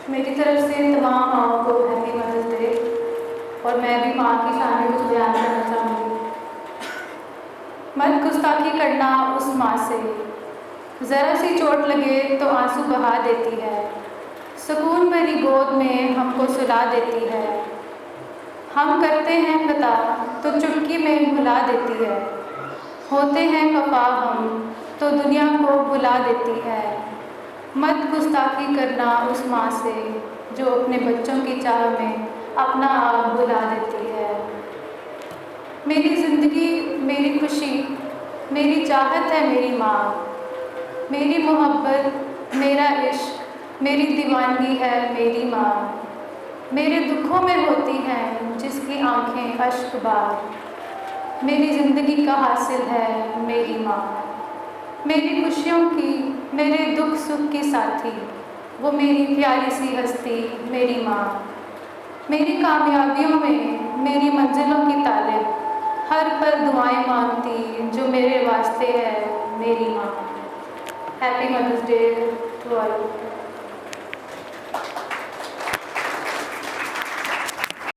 میری طرف سے تمام ماؤں کو ہیپی مدرس ڈے، اور میں بھی ماں کی شان میں کچھ بیان کرنا چاہوں گی۔ مت گستاخی کرنا اس ماں سے، ذرا سی چوٹ لگے تو آنسو بہا دیتی ہے، سکون بھری گود میں ہم کو سلا دیتی ہے، ہم کرتے ہیں خطا تو چٹکی میں بھلا دیتی ہے، ہوتے ہیں خفا ہم تو دنیا کو بھلا دیتی ہے۔ مت گستاخی کرنا اس ماں سے جو اپنے بچوں کی چاہ میں اپنا آپ بھلا دیتی ہے۔ میری زندگی، میری خوشی، میری چاہت ہے میری ماں، میری محبت، میرا عشق، میری دیوانگی ہے میری ماں، میرے دکھوں میں ہوتی ہیں جس کی آنکھیں اشک بار، میری زندگی کا حاصل ہے میری ماں، میری خوشیوں کی، میرے دکھ سکھ کی ساتھی، وہ میری پیاری سی ہستی میری ماں، میری کامیابیوں میں، میری منزلوں کی طالب، ہر پل دعائیں مانگتی جو میرے واسطے ہے میری ماں۔ ہیپی مدرس ڈے ٹو آل۔